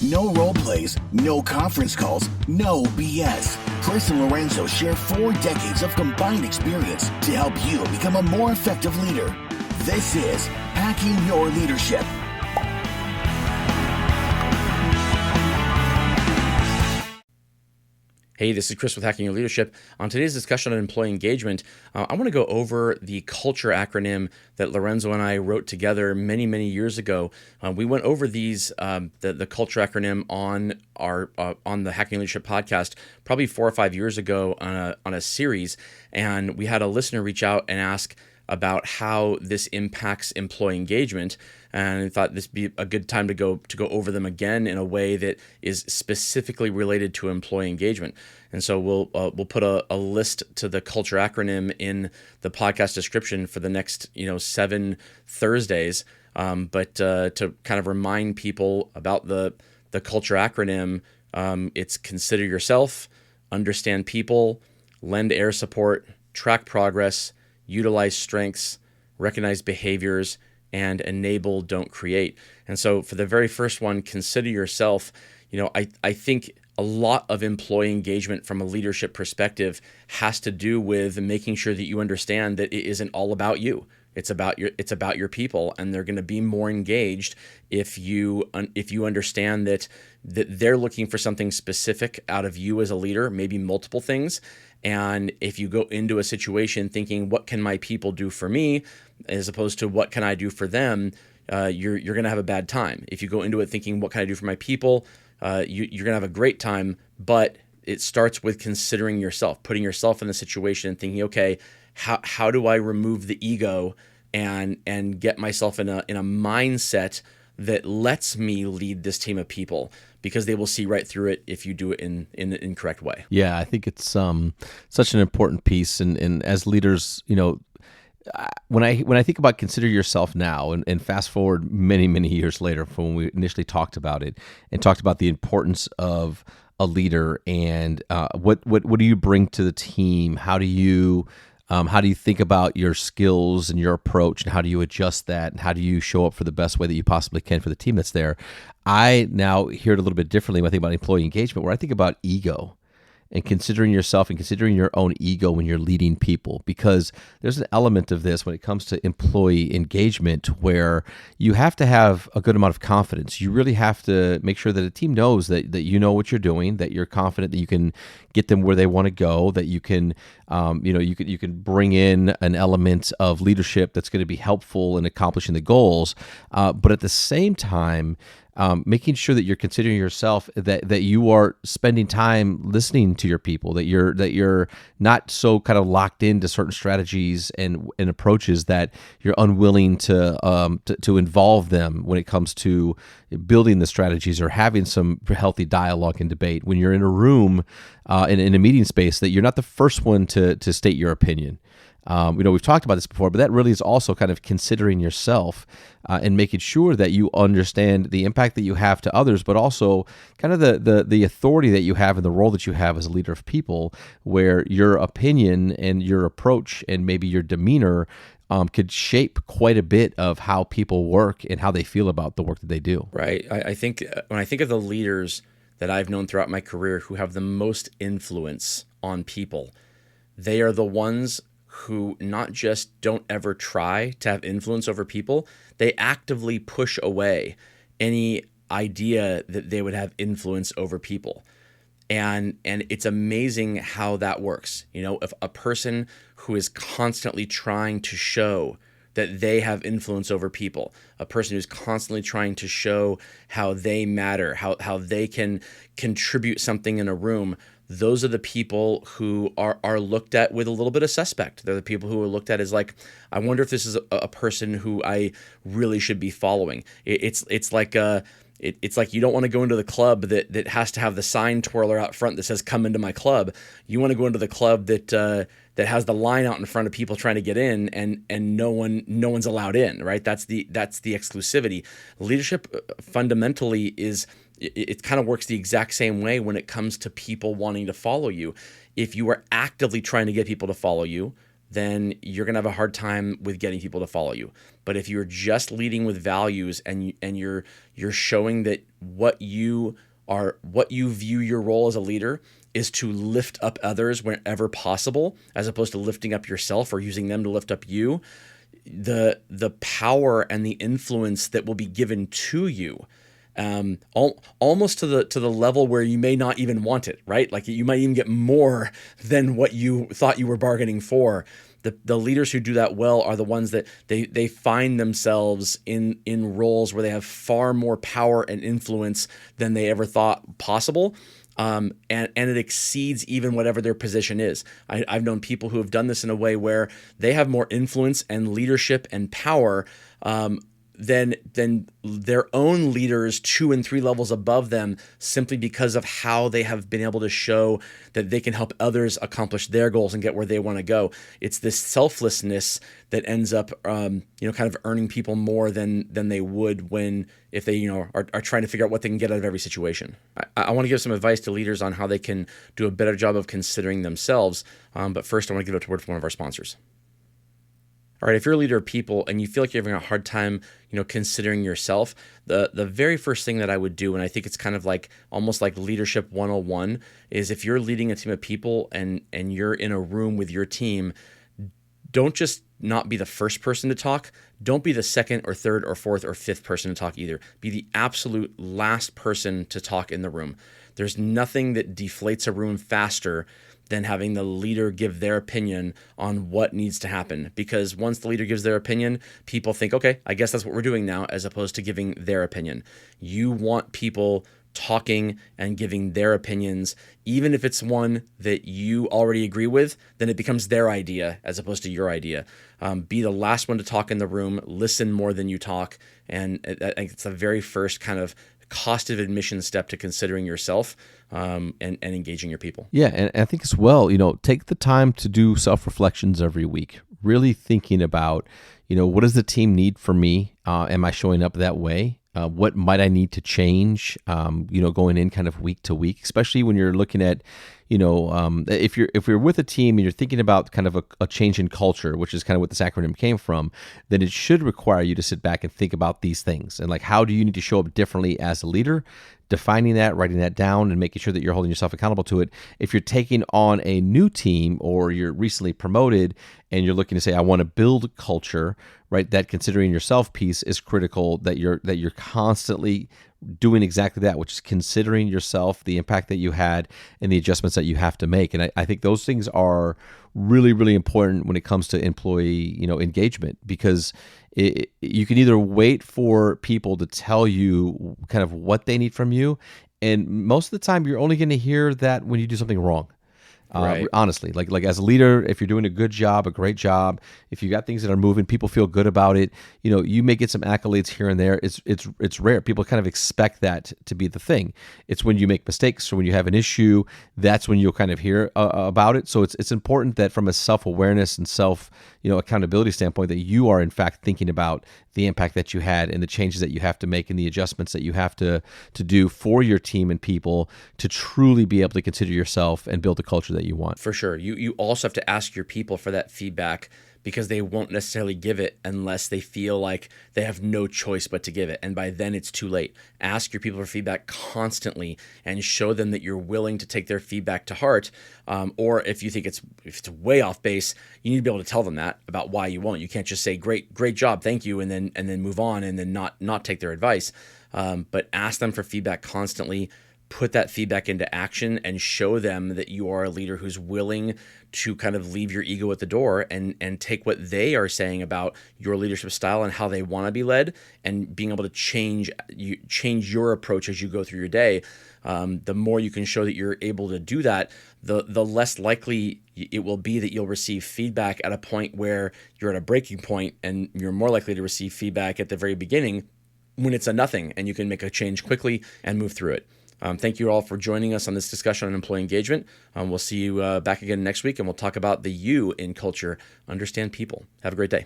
No role plays, no conference calls, no BS. Chris and Lorenzo share 4 decades of combined experience to help you become a more effective leader. This is Hacking Your Leadership. Hey, this is Chris with Hacking Your Leadership. On today's discussion on employee engagement, I want to go over the C.U.L.T.U.R.E acronym that Lorenzo and I wrote together many, many years ago. We went over the C.U.L.T.U.R.E acronym on the Hacking Your Leadership podcast probably 4 or 5 years ago on a series, and we had a listener reach out and ask about how this impacts employee engagement, and I thought this would be a good time to go over them again in a way that is specifically related to employee engagement. And so we'll put a list to the C.U.L.T.U.R.E acronym in the podcast description for the next 7 Thursdays. But to kind of remind people about the C.U.L.T.U.R.E acronym, it's consider yourself, understand people, lend air support, track progress, utilize strengths, recognize behaviors, and enable, don't create. And so for the very first one, consider yourself, I think a lot of employee engagement from a leadership perspective has to do with making sure that you understand that it isn't all about you. It's about your people, and they're going to be more engaged if you understand that they're looking for something specific out of you as a leader, maybe multiple things. And if you go into a situation thinking, what can my people do for me, as opposed to what can I do for them, you're going to have a bad time. If you go into it thinking, what can I do for my people, you're going to have a great time. But it starts with considering yourself, putting yourself in the situation and thinking, okay, how do I remove the ego and get myself in a mindset that lets me lead this team of people, because they will see right through it if you do it in the incorrect way. Yeah, I think it's such an important piece, and as leaders, when I think about consider yourself now, and fast forward many, many years later from when we initially talked about it and talked about the importance of a leader and what do you bring to the team? How do you think about your skills and your approach, and how do you adjust that, and how do you show up for the best way that you possibly can for the team that's there? I now hear it a little bit differently when I think about employee engagement, where I think about ego and considering yourself and considering your own ego when you're leading people, because there's an element of this when it comes to employee engagement where you have to have a good amount of confidence. You really have to make sure that a team knows that you know what you're doing, that you're confident that you can get them where they want to go, that you can you can bring in an element of leadership that's going to be helpful in accomplishing the goals, but at the same time, making sure that you're considering yourself, that you are spending time listening to your people, that you're not so kind of locked into certain strategies and approaches that you're unwilling to involve them when it comes to building the strategies or having some healthy dialogue and debate. When you're in a room, in a meeting space, that you're not the first one to state your opinion. We've talked about this before, but that really is also kind of considering yourself and making sure that you understand the impact that you have to others, but also kind of the authority that you have and the role that you have as a leader of people, where your opinion and your approach and maybe your demeanor could shape quite a bit of how people work and how they feel about the work that they do. Right. I think when I think of the leaders that I've known throughout my career who have the most influence on people, they are the ones who not just don't ever try to have influence over people, they actively push away any idea that they would have influence over people. And it's amazing how that works. If a person who is constantly trying to show that they have influence over people, a person who's constantly trying to show how they matter, how they can contribute something in a room, those are the people who are looked at with a little bit of suspect. They're the people who are looked at as like, I wonder if this is a person who I really should be following. It's like you don't want to go into the club that has to have the sign twirler out front that says "Come into my club." You want to go into the club that has the line out in front of people trying to get in, and no one's allowed in. Right? That's the exclusivity. Leadership fundamentally is. It kind of works the exact same way when it comes to people wanting to follow you. If you are actively trying to get people to follow you, then you're going to have a hard time with getting people to follow you. But if you're just leading with values and you're showing that what you view your role as a leader is to lift up others whenever possible, as opposed to lifting up yourself or using them to lift up you, the power and the influence that will be given to you, almost to the level where you may not even want it, right? Like you might even get more than what you thought you were bargaining for. The leaders who do that well are the ones that they find themselves in roles where they have far more power and influence than they ever thought possible. And it exceeds even whatever their position is. I've known people who have done this in a way where they have more influence and leadership and power than their own leaders 2 and 3 levels above them, simply because of how they have been able to show that they can help others accomplish their goals and get where they want to go. It's this selflessness that ends up kind of earning people more than they would if they are trying to figure out what they can get out of every situation. I want to give some advice to leaders on how they can do a better job of considering themselves, but first I want to give it a word from one of our sponsors. All right, if you're a leader of people and you feel like you're having a hard time, considering yourself, the very first thing that I would do, and I think it's kind of like almost like leadership 101, is if you're leading a team of people and you're in a room with your team, don't just not be the first person to talk. Don't be the second or third or fourth or fifth person to talk either. Be the absolute last person to talk in the room. There's nothing that deflates a room faster than having the leader give their opinion on what needs to happen. Because once the leader gives their opinion, people think, okay, I guess that's what we're doing now, as opposed to giving their opinion. You want people talking and giving their opinions, even if it's one that you already agree with, then it becomes their idea as opposed to your idea. Be the last one to talk in the room, listen more than you talk, and I think it's the very first kind of cost of admission step to considering yourself and engaging your people. Yeah, and I think as well, take the time to do self-reflections every week, really thinking about, what does the team need from me? Am I showing up that way? What might I need to change, going in kind of week to week, especially when you're looking at, if you're with a team and you're thinking about kind of a change in culture, which is kind of what this acronym came from, then it should require you to sit back and think about these things. And like, how do you need to show up differently as a leader? Defining that, writing that down, and making sure that you're holding yourself accountable to it. If you're taking on a new team or you're recently promoted and you're looking to say, I want to build culture, right? That considering yourself piece is critical, that you're constantly doing exactly that, which is considering yourself, the impact that you had, and the adjustments that you have to make. And I think those things are really, really important when it comes to employee, engagement, because you can either wait for people to tell you kind of what they need from you, and most of the time you're only going to hear that when you do something wrong. Right. Honestly, like as a leader, if you're doing a good job, a great job, if you got things that are moving, people feel good about it. You may get some accolades here and there. It's rare. People kind of expect that to be the thing. It's when you make mistakes or when you have an issue, that's when you'll kind of hear about it. So it's important that from a self-awareness and self accountability standpoint, that you are in fact thinking about the impact that you had and the changes that you have to make and the adjustments that you have to do for your team and people to truly be able to consider yourself and build the culture that you want. For sure. You also have to ask your people for that feedback, because they won't necessarily give it unless they feel like they have no choice but to give it. And by then it's too late. Ask your people for feedback constantly and show them that you're willing to take their feedback to heart. Or if you think if it's way off base, you need to be able to tell them that about why you won't. You can't just say, great job, thank you, and then move on and then not take their advice. But ask them for feedback constantly. Put that feedback into action and show them that you are a leader who's willing to kind of leave your ego at the door and take what they are saying about your leadership style and how they want to be led, and being able to change your approach as you go through your day. The more you can show that you're able to do that, the less likely it will be that you'll receive feedback at a point where you're at a breaking point, and you're more likely to receive feedback at the very beginning when it's a nothing and you can make a change quickly and move through it. Thank you all for joining us on this discussion on employee engagement. We'll see you back again next week, and we'll talk about the U in culture. Understand people. Have a great day.